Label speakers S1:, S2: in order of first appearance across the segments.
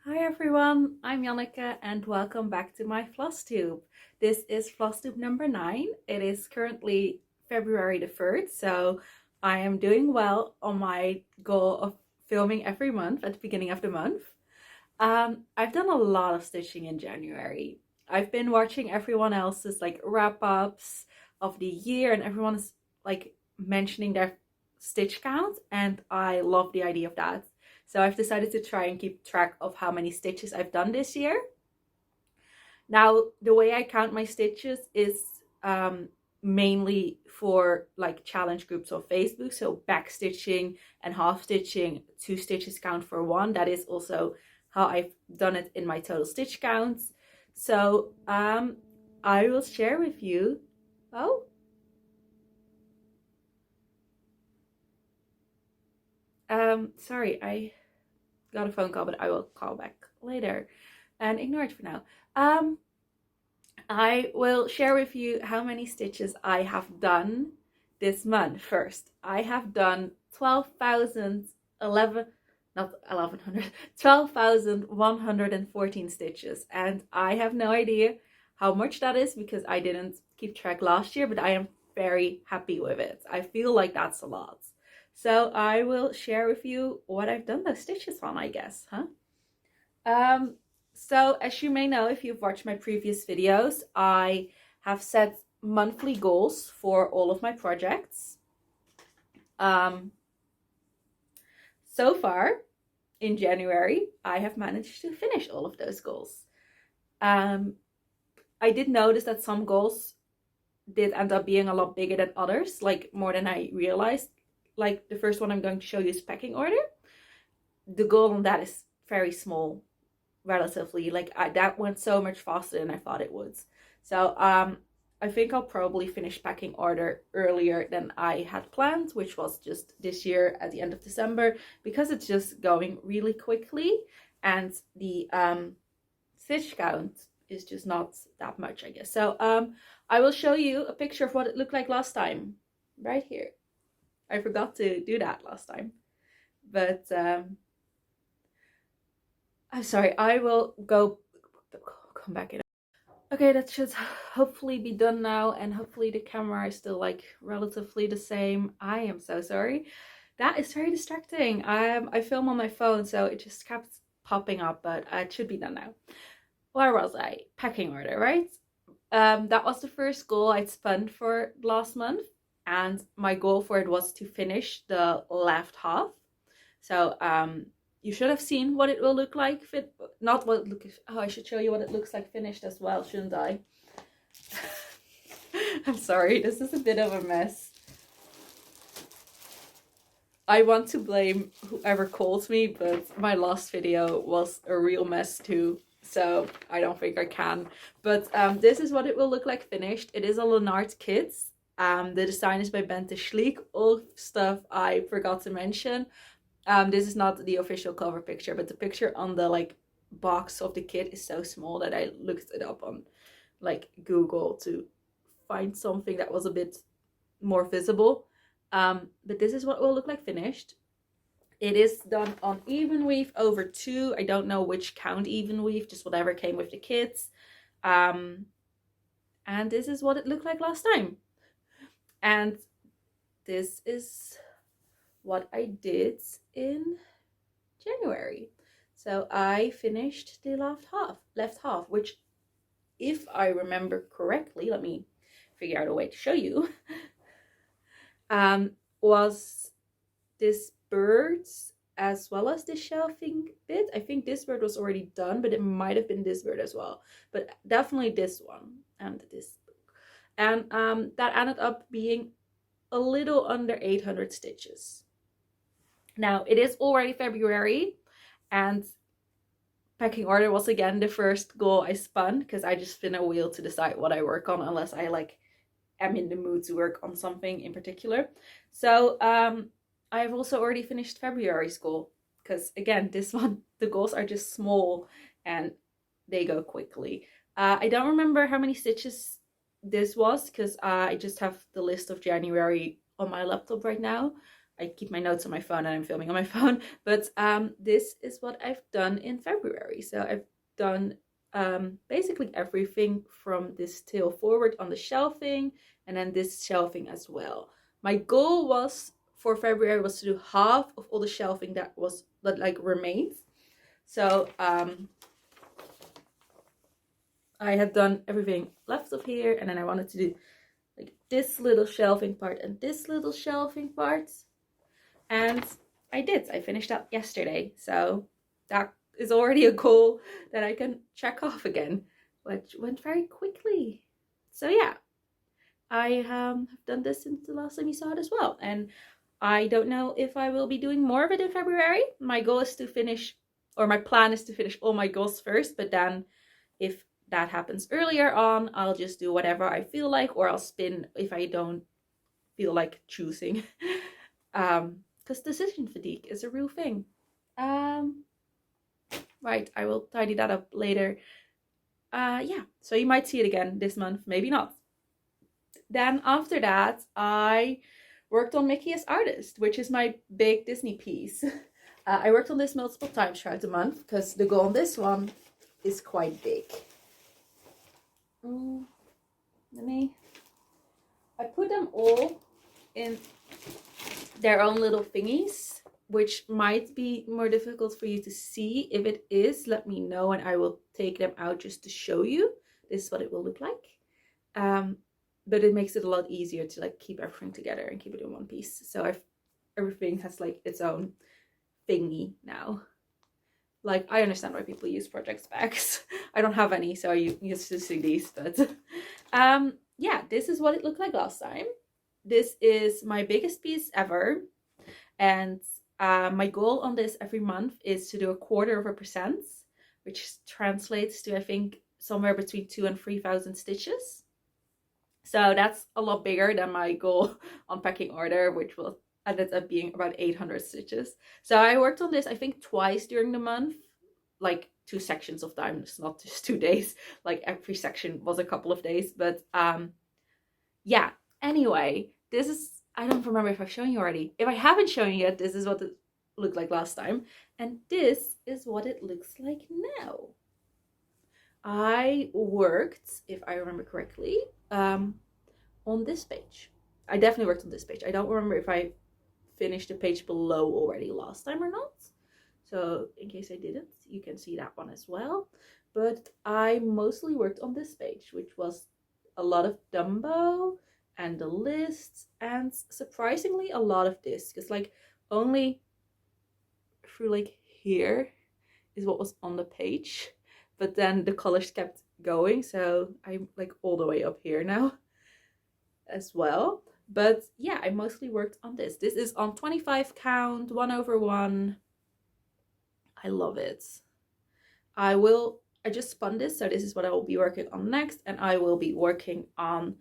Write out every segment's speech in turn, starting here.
S1: Hi everyone, I'm Janneke and welcome back to my Flosstube. This is Flosstube number 9. It is currently February the 3rd, so I am doing well on my goal of filming every month at the beginning of the month. I've done a lot of stitching in January. I've been watching everyone else's wrap-ups of the year and everyone's mentioning their stitch count, and I love the idea of that. So I've decided to try and keep track of how many stitches I've done this year. Now, the way I count my stitches is mainly for challenge groups on Facebook. So back stitching and half stitching, 2 stitches count for 1. That is also how I've done it in my total stitch counts. So I will share with you. Sorry, I got a phone call, but I will call back later and ignore it for now. I will share with you how many stitches I have done this month. First, I have done 12,114 stitches, and I have no idea how much that is because I didn't keep track last year, but I am very happy with it. I feel like that's a lot. So I will share with you what I've done those stitches on, I guess, huh? So as you may know, if you've watched my previous videos, I have set monthly goals for all of my projects. So far in January, I have managed to finish all of those goals. I did notice that some goals did end up being a lot bigger than others, like more than I realized. Like the first one I'm going to show you is packing order. The goal on that is very small, relatively. That went so much faster than I thought it would. So I think I'll probably finish packing order earlier than I had planned, which was just this year at the end of December, because it's just going really quickly and the stitch count is just not that much, I guess. So I will show you a picture of what it looked like last time right here. I forgot to do that last time, but I'm sorry, I will come back in. Okay, that should hopefully be done now, and hopefully the camera is still relatively the same. I am so sorry. That is very distracting. I film on my phone, so it just kept popping up, but it should be done now. Where was I? Packing order, right? That was the first goal I'd spun for last month, and my goal for it was to finish the left half. So you should have seen what it will look like. Not what it look. Oh, I should show you what it looks like finished as well, shouldn't I? I'm sorry, this is a bit of a mess. I want to blame whoever calls me, but my last video was a real mess too, so I don't think I can. But this is what it will look like finished. It is a Leonard kit. The design is by Bente Schliek. All stuff I forgot to mention. This is not the official cover picture, but the picture on the box of the kit is so small that I looked it up on Google to find something that was a bit more visible. But this is what it will look like finished. It is done on even weave over 2. I don't know which count even weave, just whatever came with the kits. And this is what it looked like last time. And this is what I did in January. So I finished the left half, which, if I remember correctly, let me figure out a way to show you, was this bird as well as the shelving bit. I think this bird was already done, but it might have been this bird as well, but definitely this one and this. And that ended up being a little under 800 stitches. Now, it is already February, and packing order was again the first goal I spun, because I just spin a wheel to decide what I work on, unless I am in the mood to work on something in particular. So I have also already finished February's goal, because again, this one, the goals are just small and they go quickly. I don't remember how many stitches this was, because I just have the list of January on my laptop right now. I keep my notes on my phone and I'm filming on my phone. But this is what I've done in February. So I've done basically everything from this tail forward on the shelving, and then this shelving as well. My goal was for February was to do half of all the shelving that like remains. So I have done everything left of here, and then I wanted to do like this little shelving part and this little shelving part, and I did. I finished up yesterday, so that is already a goal that I can check off again, which went very quickly. So yeah, I have done this since the last time you saw it as well, and I don't know if I will be doing more of it in February. My goal is to finish, or my plan is to finish all my goals first, but then if that happens earlier on, I'll just do whatever I feel like, or I'll spin if I don't feel like choosing. Because decision fatigue is a real thing. Right, I will tidy that up later. Yeah, so you might see it again this month, maybe not. Then after that, I worked on Mickey as Artist, which is my big Disney piece. I worked on this multiple times throughout the month because the goal on this one is quite big. I put them all in their own little thingies, which might be more difficult for you to see. If it is, let me know and I will take them out just to show you. This is what it will look like. But it makes it a lot easier to like keep everything together and keep it in one piece. So everything has like its own thingy now. Like, I understand why people use project specs. I don't have any, so I used to see these, but yeah, this is what it looked like last time. This is my biggest piece ever, and my goal on this every month is to do 1/4%, which translates to, I think, somewhere between 2,000 and 3,000 stitches. So that's a lot bigger than my goal on packing order, which will ended up being about 800 stitches. So I worked on this, I think, twice during the month, like 2 sections of time. It's not just 2 days, like every section was a couple of days. But yeah, anyway, this is, I don't remember if I've shown you already. If I haven't shown you yet, this is what it looked like last time, and this is what it looks like now. I worked, if I remember correctly, on this page. I definitely worked on this page. I don't remember if I finished the page below already last time or not. So in case I didn't, you can see that one as well. But I mostly worked on this page, which was a lot of Dumbo and the lists, and surprisingly a lot of this, because like only through like here is what was on the page, but then the colors kept going, so I'm like all the way up here now as well. But yeah, I mostly worked on this. This is on 25 count, 1/1. I love it. I just spun this, so this is what I will be working on next, and I will be working on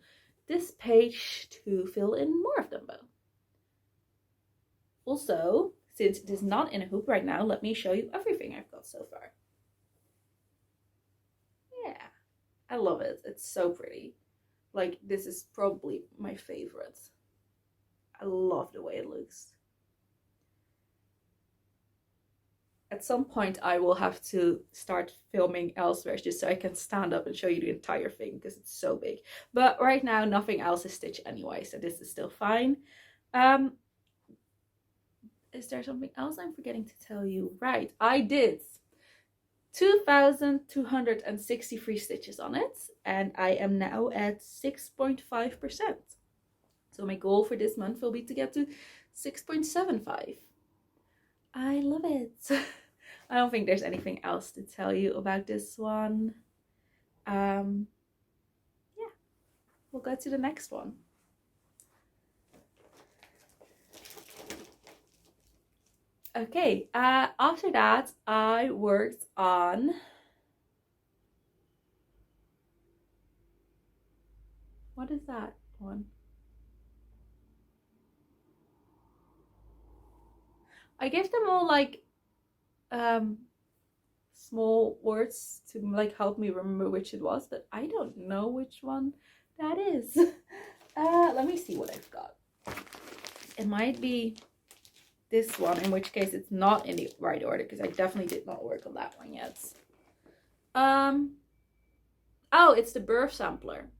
S1: this page to fill in more of Dumbo. Also, since it is not in a hoop right now, let me show you everything I've got so far. Yeah, I love it. It's so pretty. Like, this is probably my favorite. I love the way it looks. At some point, I will have to start filming elsewhere just so I can stand up and show you the entire thing because it's so big. But right now, nothing else is stitched anyway, so this is still fine. Is there something else I'm forgetting to tell you? Right, I did 2,263 stitches on it, and I am now at 6.5%. So my goal for this month will be to get to 6.75. I love it. I don't think there's anything else to tell you about this one. Yeah, we'll go to the next one. Okay, after that, I worked on what is that one? I gave them all like small words to like help me remember which it was, but I don't know which one that is. Let me see what I've got. It might be this one, in which case it's not in the right order because I definitely did not work on that one yet. Oh, it's the birth sampler.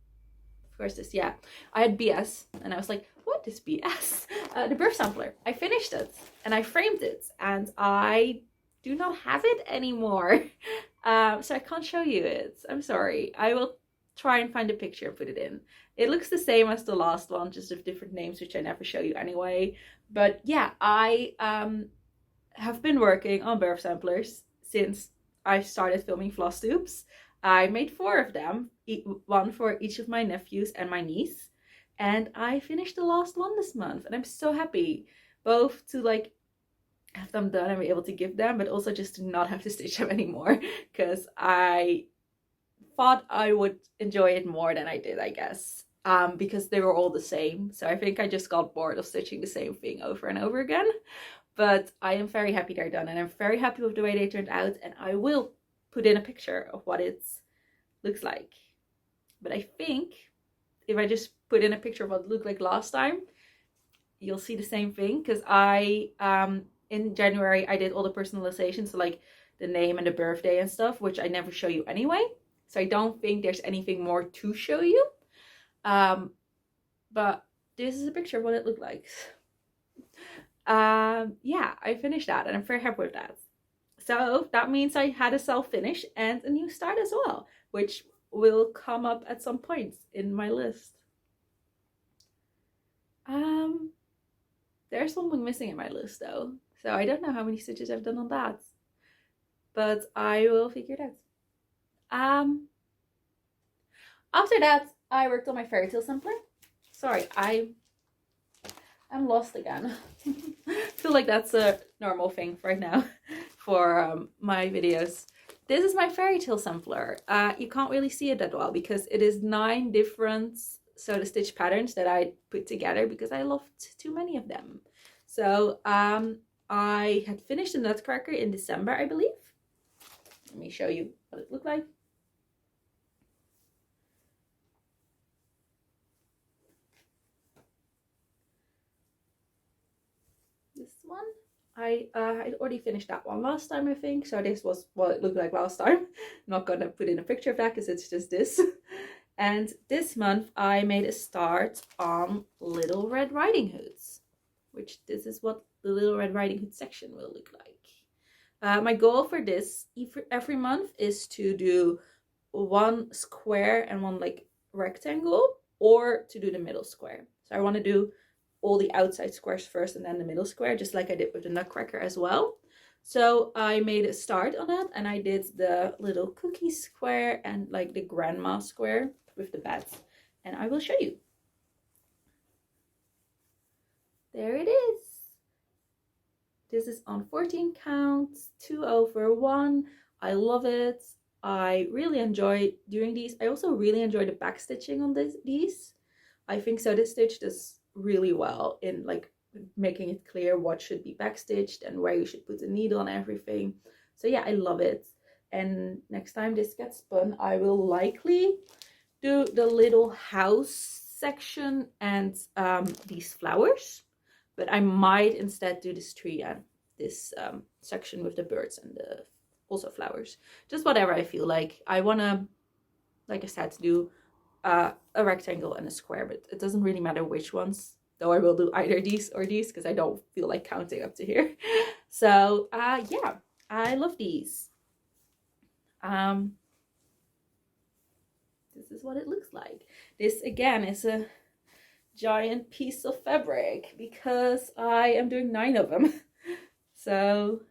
S1: Of course, this, yeah. I had BS and I was like, what is BS? The birth sampler. I finished it and I framed it and I do not have it anymore. So I can't show you it. I'm sorry. I will try and find a picture and put it in. It looks the same as the last one, just with different names, which I never show you anyway. But yeah, I have been working on birth samplers since I started filming Flosstubes. I made 4 of them, one for each of my nephews and my niece. And I finished the last one this month and I'm so happy. Both to like have them done and be able to give them, but also just to not have to stitch them anymore. Because I thought I would enjoy it more than I did, I guess. Because they were all the same. So I think I just got bored of stitching the same thing over and over again. But I am very happy they're done and I'm very happy with the way they turned out, and I will put in a picture of what it looks like. But I think if I just put in a picture of what it looked like last time, you'll see the same thing, because I in January I did all the personalization, so like the name and the birthday and stuff, which I never show you anyway, so I don't think there's anything more to show you. But this is a picture of what it looked like. Yeah, I finished that and I'm very happy with that. So that means I had a self-finish and a new start as well, which will come up at some point in my list. There's something missing in my list though, so I don't know how many stitches I've done on that, but I will figure it out. After that, I worked on my fairy tale sampler. Sorry, I'm lost again. I feel like that's a normal thing right now for my videos. This is my fairy tale sampler. You can't really see it that well because it is 9 different sewed stitch patterns that I put together because I loved too many of them. So I had finished the Nutcracker in December, I believe. Let me show you what it looked like. This one, I already finished that one last time, I think, so this was what it looked like last time. I'm not gonna put in a picture of that because it's just this. And this month I made a start on Little Red Riding Hoods, which this is what the Little Red Riding Hood section will look like. My goal for this every month is to do 1 square and 1 like rectangle, or to do the middle square. So I want to do all the outside squares first and then the middle square, just like I did with the Nutcracker as well. So I made a start on that and I did the little cookie square and like the grandma square with the bats, and I will show you. There it is. This is on 14 counts, 2 over 1. I love it. I really enjoy doing these. I also really enjoy the back stitching on these. I think so this stitch does really well in like making it clear what should be backstitched and where you should put the needle and everything. So yeah, I love it. And next time this gets spun, I will likely do the little house section and these flowers, but I might instead do this tree and this section with the birds and the also flowers. Just whatever I feel like. I want to, like I said, do a rectangle and a square, but it doesn't really matter which ones, though I will do either these or these because I don't feel like counting up to here. So yeah, I love these. This is what it looks like. This again is a giant piece of fabric because I am doing 9 of them. So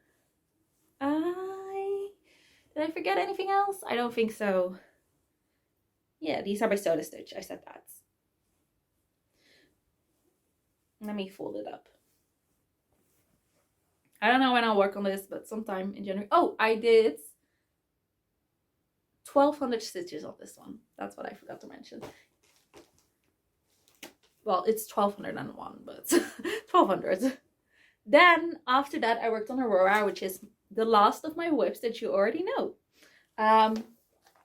S1: did I forget anything else? I don't think so. Yeah, these are by Soda Stitch. I said that. Let me fold it up. I don't know when I'll work on this, but sometime in January. Oh, I did 1,200 stitches on this one. That's what I forgot to mention. Well, it's 1,201, but 1,200. Then after that, I worked on Aurora, which is the last of my whips that you already know.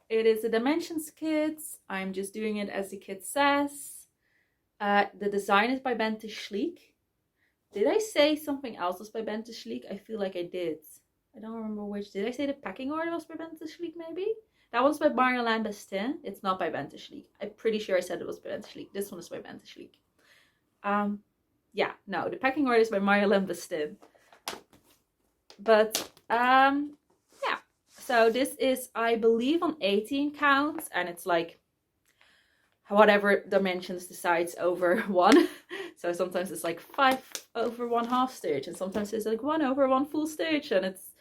S1: It is a dimensions kit. I'm just doing it as the kit says. The design is by Bente Schliek. Did I say something else was by Ben Schliek? I feel like I did. I don't remember which. Did I say the packing order was by Ben Schliek maybe? That one's by Marjolein Bestin. It's not by Ben Schliek. I'm pretty sure I said it was by Ben Schliek. This one is by Ben Schliek. Yeah, no, the packing order is by Marjolein Bestin. But yeah. So this is, I believe, on 18 counts, and it's like whatever dimensions the sides over 1. So sometimes it's like 5 over 1 half stitch, and sometimes it's like 1 over 1 full stitch, and it's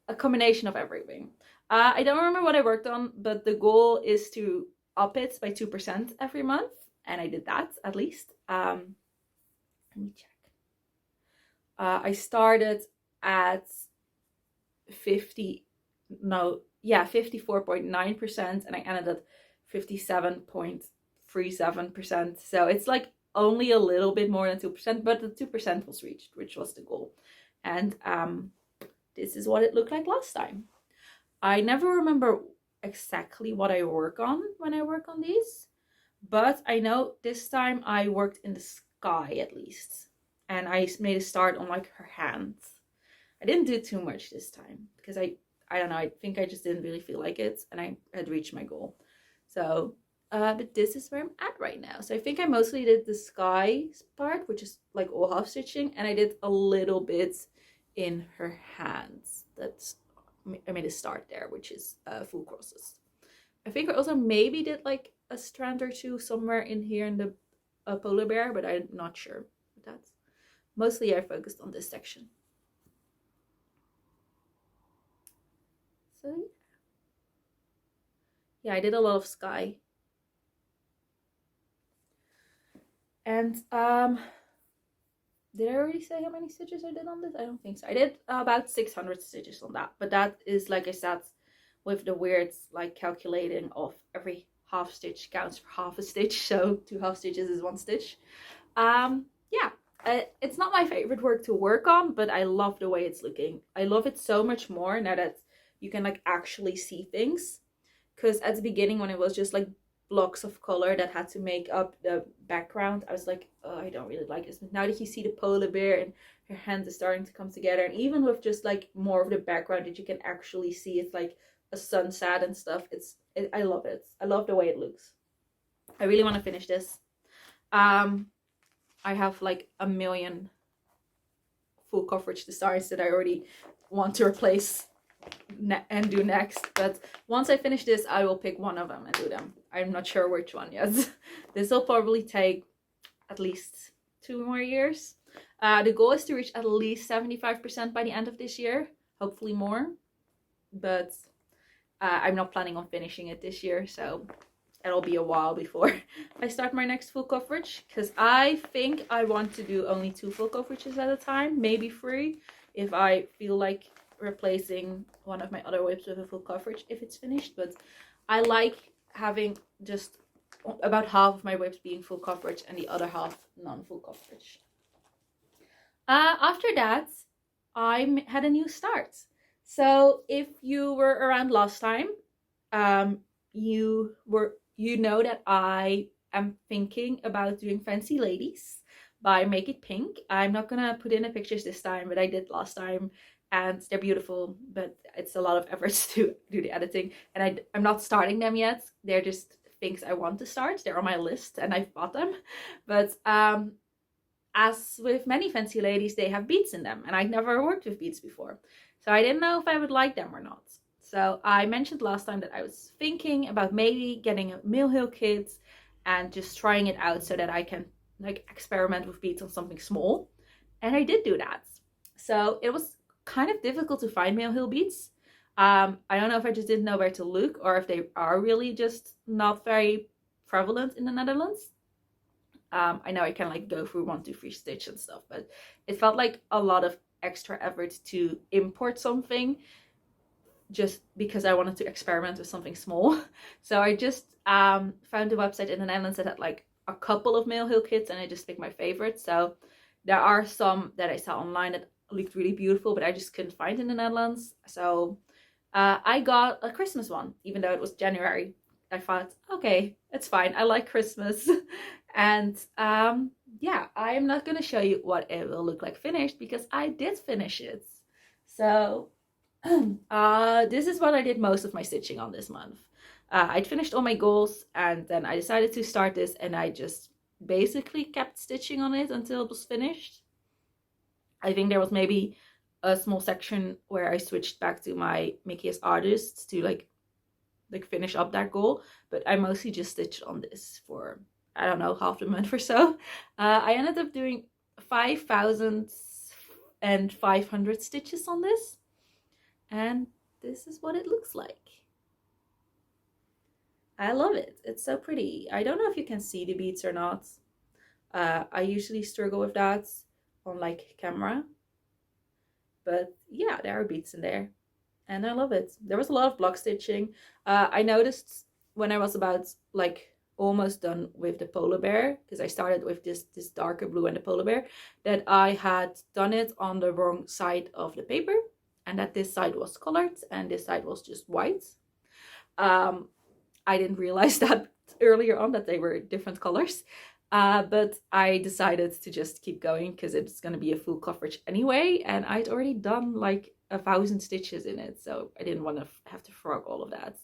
S1: a combination of everything. I don't remember what I worked on, but the goal is to up it by 2% every month, and I did that at least. Let me check. I started at 54.9%, and I ended at 57.37%. So it's like only a little bit more than 2%, but the 2% was reached, which was the goal. And this is what it looked like last time. I never remember exactly what I work on when I work on these, but I know this time I worked in the sky at least, and I made a start on like her hands. I didn't do too much this time because I don't know, I think I just didn't really feel like it, and I had reached my goal. So but this is where I'm at right now. So I think I mostly did the sky part, which is like all half stitching, and I did a little bit in her hands. I made a start there, which is full crosses. I think I also maybe did like a strand or two somewhere in here in the polar bear, but I'm not sure. But that's mostly I focused on this section. So yeah, I did a lot of sky. And did I already say how many stitches I did on this? I don't think so. I did about 600 stitches on that, but that is, like I said, with the weird like calculating of every half stitch counts for half a stitch, so 2 half stitches is 1 stitch. Yeah, it's not my favorite work to work on, but I love the way it's looking. I love it so much more now that you can like actually see things, because at the beginning when it was just like blocks of color that had to make up the background, I was like, oh, I don't really like this. But now that you see the polar bear and her hand is starting to come together, and even with just like more of the background that you can actually see, it's like a sunset and stuff. I love it. I love the way it looks. I really want to finish this. I have like a million full coverage designs that I already want to replace and do next, but once I finish this I will pick one of them and do them. I'm not sure which one yet. This will probably take at least 2 more years. The goal is to reach at least 75% by the end of this year, hopefully more, but I'm not planning on finishing it this year, so it'll be a while before I start my next full coverage, because I think I want to do only 2 full coverages at a time, maybe 3 if I feel like replacing one of my other whips with a full coverage if it's finished. But I like having just about half of my whips being full coverage and the other half non-full coverage. After that, I had a new start. So if you were around last time, you know that I am thinking about doing Fancy Ladies by Make It Pink. I'm not gonna put in the pictures this time, but I did last time, and they're beautiful, but it's a lot of effort to do the editing, and I'm not starting them yet. They're just things I want to start. They're on my list and I've bought them, but as with many Fancy Ladies, they have beads in them, and I'd never worked with beads before, so I didn't know if I would like them or not. So I mentioned last time that I was thinking about maybe getting a male kit and just trying it out so that I can like experiment with beads on something small, and I did do that. So it was kind of difficult to find male heel beads. I don't know if I just didn't know where to look, or if they are really just not very prevalent in the Netherlands. I know I can like go through 1, 2, 3 stitch and stuff, but it felt like a lot of extra effort to import something just because I wanted to experiment with something small. So I just found a website in the Netherlands that had like a couple of male heel kits, and I just picked my favorites. So there are some that I saw online that looked really beautiful, but I just couldn't find in the Netherlands. So I got a Christmas one, even though it was January. I thought, okay, it's fine. I like Christmas. And yeah, I am not going to show you what it will look like finished because I did finish it. So this is what I did most of my stitching on this month. I'd finished all my goals, and then I decided to start this, and I just basically kept stitching on it until it was finished. I think there was maybe a small section where I switched back to my Mickey as artist to like finish up that goal, but I mostly just stitched on this for, I don't know, half the month or so. I ended up doing 5,500 stitches on this, and this is what it looks like. I love it. It's so pretty. I don't know if you can see the beads or not. I usually struggle with that on like camera, but yeah, there are beads in there, and I love it. There was a lot of block stitching. I noticed when I was about like almost done with the polar bear, because I started with this darker blue and the polar bear, that I had done it on the wrong side of the paper, and that this side was colored and this side was just white. I didn't realize that earlier on, that they were different colors. But I decided to just keep going because it's going to be a full coverage anyway, and I'd already done like 1,000 stitches in it, so I didn't want to have to frog all of that.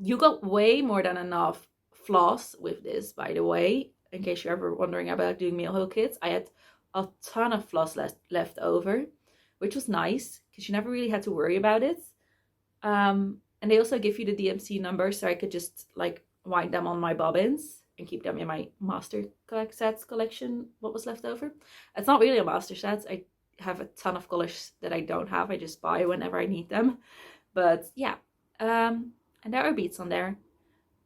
S1: You got way more than enough floss with this, by the way, in case you're ever wondering about doing meal hill kits. I had a ton of floss left over, which was nice because you never really had to worry about it. And they also give you the DMC number, so I could just like wind them on my bobbins and keep them in my master sets collection, what was left over. It's not really a master set. I have a ton of colors that I don't have. I just buy whenever I need them. But yeah, and there are beads on there.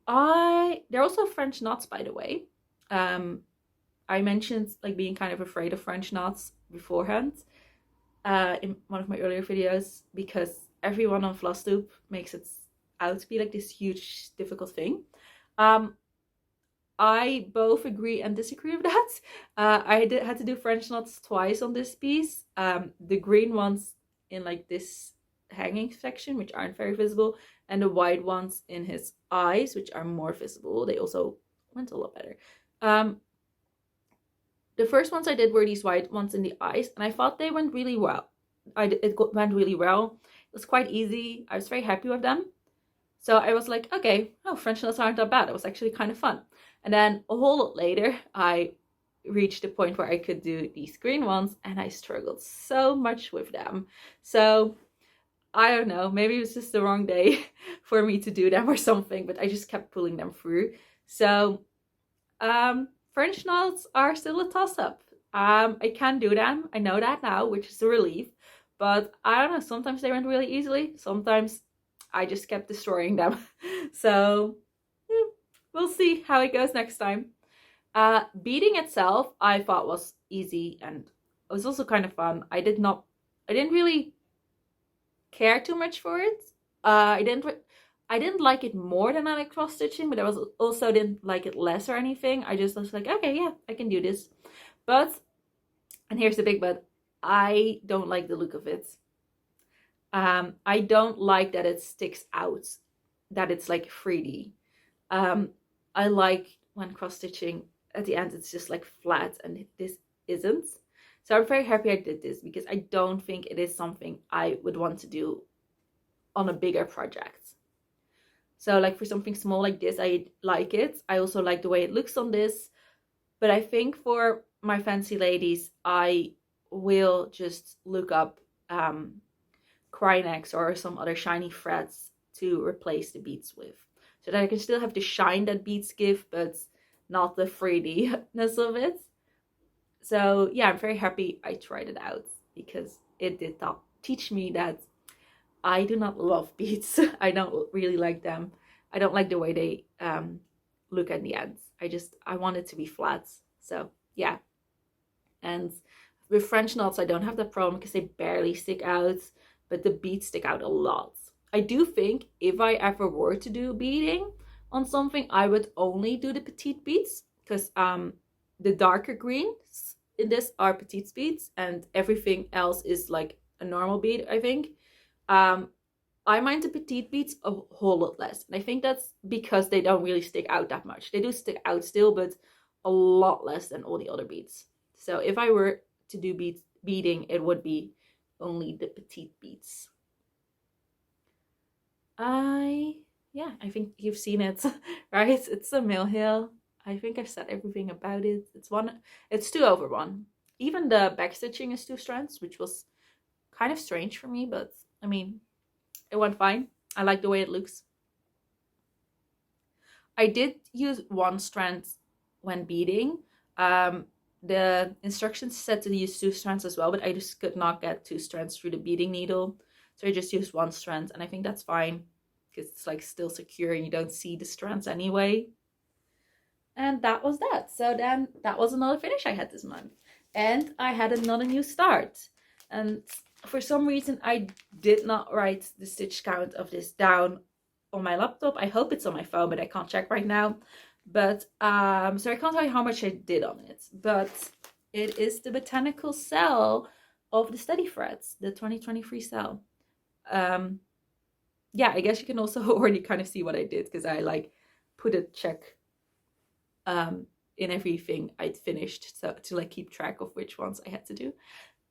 S1: They're also French knots, by the way. I mentioned like being kind of afraid of French knots beforehand in one of my earlier videos, because everyone on Flosstube makes it out to be like this huge difficult thing. I both agree and disagree with that. I had to do French knots twice on this piece. The green ones in like this hanging section, which aren't very visible, and the white ones in his eyes, which are more visible. They also went a lot better. The first ones I did were these white ones in the eyes, and I thought they went really well. It went really well. It was quite easy. I was very happy with them. So I was like, okay, French knots aren't that bad. It was actually kind of fun. And then a whole lot later, I reached the point where I could do these green ones, and I struggled so much with them. So I don't know, maybe it was just the wrong day for me to do them or something, but I just kept pulling them through. So French knots are still a toss-up. I can do them. I know that now, which is a relief. But I don't know, sometimes they went really easily. Sometimes I just kept destroying them. So we'll see how it goes next time. Beading itself, I thought was easy, and it was also kind of fun. I didn't really care too much for it. I didn't like it more than I like cross stitching, but I also didn't like it less or anything. I just was like, okay, yeah, I can do this. But, and here's the big but, I don't like the look of it. I don't like that it sticks out, that it's like 3D. I like when cross stitching at the end it's just like flat, and this isn't. So I'm very happy I did this, because I don't think it is something I would want to do on a bigger project. So like for something small like this, I like it. I also like the way it looks on this. But I think for my fancy ladies, I will just look up Krynex or some other shiny threads to replace the beads with, so that I can still have the shine that beads give, but not the 3D-ness of it. So yeah, I'm very happy I tried it out, because it did not teach me that I do not love beads. I don't really like them. I don't like the way they look at the ends. I want it to be flat. So yeah. And with French knots, I don't have that problem because they barely stick out, but the beads stick out a lot. I do think if I ever were to do beading on something, I would only do the petite beads, because the darker greens in this are petite beads, and everything else is like a normal bead, I think. I mind the petite beads a whole lot less. And I think that's because they don't really stick out that much. They do stick out still, but a lot less than all the other beads. So if I were to do beading, it would be only the petite beads. Yeah, I think you've seen it, right? It's a mill heel. I think I've said everything about it. It's 2/1. Even the back stitching is 2 strands, which was kind of strange for me, but I mean, it went fine. I like the way it looks. I did use 1 strand when beading. The instructions said to use 2 strands as well, but I just could not get 2 strands through the beading needle. So I just used 1 strand, and I think that's fine because it's like still secure and you don't see the strands anyway. And that was that. So then that was another finish I had this month. And I had another new start. And for some reason, I did not write the stitch count of this down on my laptop. I hope it's on my phone, but I can't check right now. But so I can't tell you how much I did on it. But it is the botanical cell of the Steady Threads, the 2023 cell. Yeah, I guess you can also already kind of see what I did because I like put a check in everything I'd finished, so to like keep track of which ones I had to do.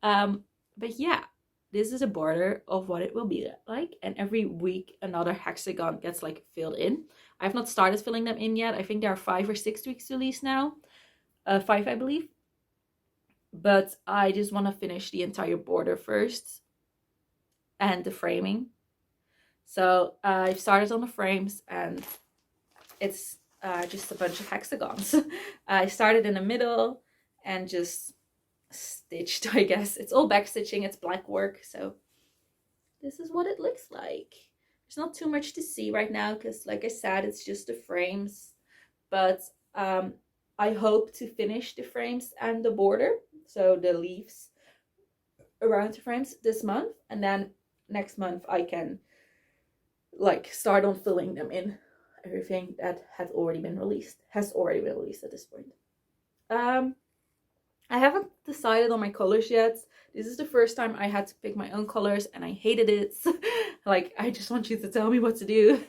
S1: But yeah, this is a border of what it will be like, and every week another hexagon gets like filled in. I've not started filling them in yet. I think there are 5 or 6 weeks to release now. 5, I believe. But I just want to finish the entire border first and the framing. So I've started on the frames, and it's just a bunch of hexagons. I started in the middle and just stitched, I guess. It's all back stitching, it's black work, so this is what it looks like. There's not too much to see right now because, like I said, it's just the frames. But I hope to finish the frames and the border, so the leaves around the frames, this month, and then next month I can like start on filling them in. Everything that has already been released at this point. I haven't decided on my colors yet. This is the first time I had to pick my own colors, and I hated it. Like, I just want you to tell me what to do.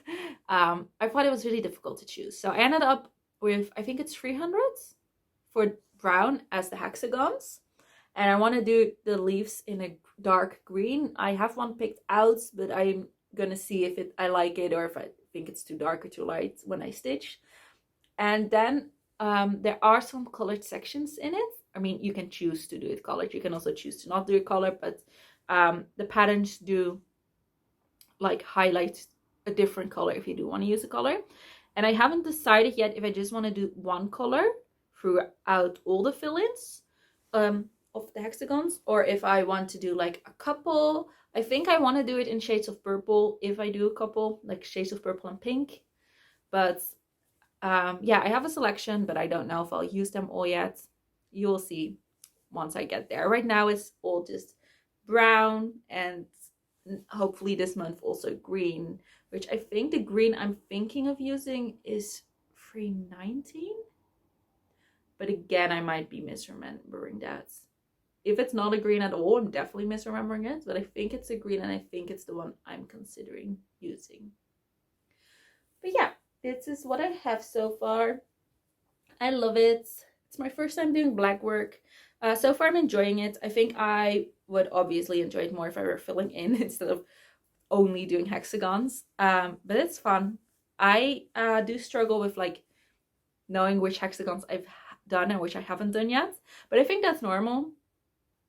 S1: I thought it was really difficult to choose. So I ended up with, I think it's 300 for brown as the hexagons. And I want to do the leaves in a dark green. I have one picked out, but I'm gonna see if I like it or if I think it's too dark or too light when I stitch. And then there are some colored sections in it. I mean, you can choose to do it colored. You can also choose to not do it colored, but the patterns do like highlight a different color if you do want to use a color. And I haven't decided yet if I just want to do one color throughout all the fill-ins of the hexagons, or if I want to do like a couple. I think I want to do it in shades of purple if I do a couple, like shades of purple and pink. But yeah, I have a selection, but I don't know if I'll use them all yet. You'll see once I get there. Right now it's all just brown, and hopefully this month also green, which I think the green I'm thinking of using is 319. But again, I might be misremembering that. If it's not a green at all, I'm definitely misremembering it, but I think it's a green, and I think it's the one I'm considering using. But yeah, this is what I have so far. I love it. It's my first time doing black work. So far I'm enjoying it. I think I would obviously enjoy it more if I were filling in instead of only doing hexagons. But it's fun. I do struggle with like knowing which hexagons I've done and which I haven't done yet, but I think that's normal.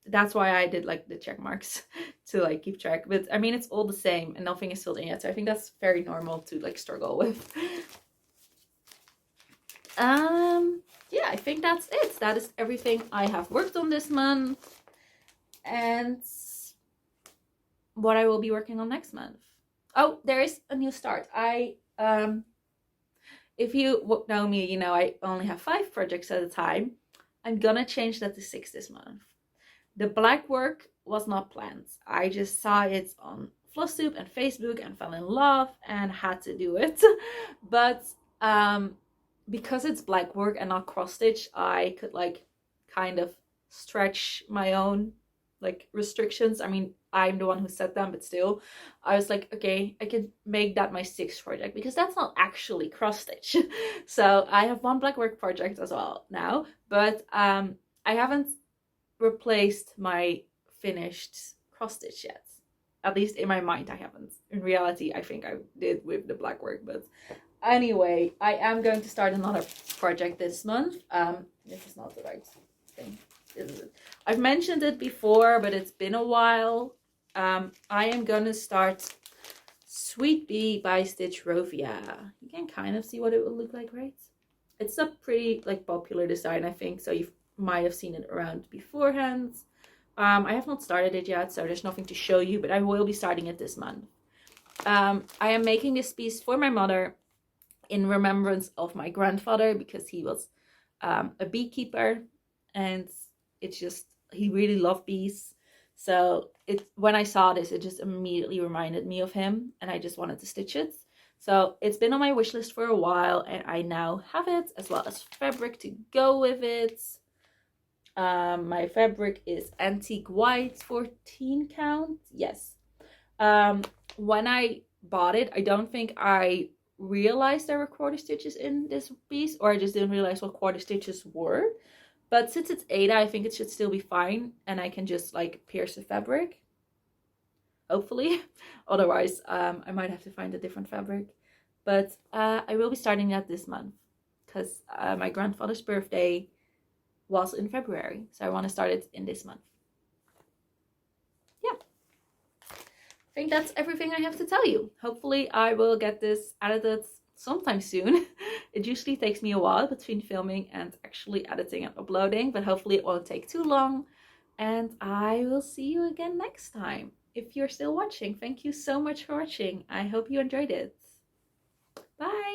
S1: That's why I did like the check marks to like keep track. But I mean, it's all the same and nothing is filled in yet, so I think that's very normal to like struggle with. Yeah, I think that's it. That is everything I have worked on this month and what I will be working on next month. Oh, there is a new start. If you know me, you know I only have 5 projects at a time. I'm gonna change that to 6 this month. The black work was not planned. I just saw it on Flosstube and Facebook and fell in love and had to do it. But because it's black work and not cross stitch, I could like kind of stretch my own like restrictions. I mean, I'm the one who set them, but still, I was like, okay, I can make that my 6th project, because that's not actually cross stitch. So I have one black work project as well now, but I haven't replaced my finished cross stitch yet. At least in my mind, I haven't. In reality, I think I did with the black work, but anyway, I am going to start another project this month. This is not the right thing, is it? I've mentioned it before, but it's been a while. I am gonna start Sweet Bee by Stitch Rovia. You can kind of see what it will look like, right? It's a pretty like popular design, I think, so you might have seen it around beforehand. I have not started it yet, so there's nothing to show you, but I will be starting it this month. I am making this piece for my mother in remembrance of my grandfather, because he was a beekeeper, and it's just, he really loved bees. So when I saw this, it just immediately reminded me of him, and I just wanted to stitch it. So it's been on my wish list for a while, and I now have it, as well as fabric to go with it. My fabric is antique white, 14 count. Yes. When I bought it, I don't think I realized there were quarter stitches in this piece, or I just didn't realize what quarter stitches were. But since it's Ada, I think it should still be fine, and I can just like pierce the fabric, hopefully. Otherwise, I might have to find a different fabric. But I will be starting that this month, because my grandfather's birthday was in February, so I want to start it in this month. Yeah, I think that's everything I have to tell you. Hopefully I will get this edited sometime soon. It usually takes me a while between filming and actually editing and uploading, but hopefully it won't take too long, and I will see you again next time. If you're still watching, thank you so much for watching. I hope you enjoyed it. Bye!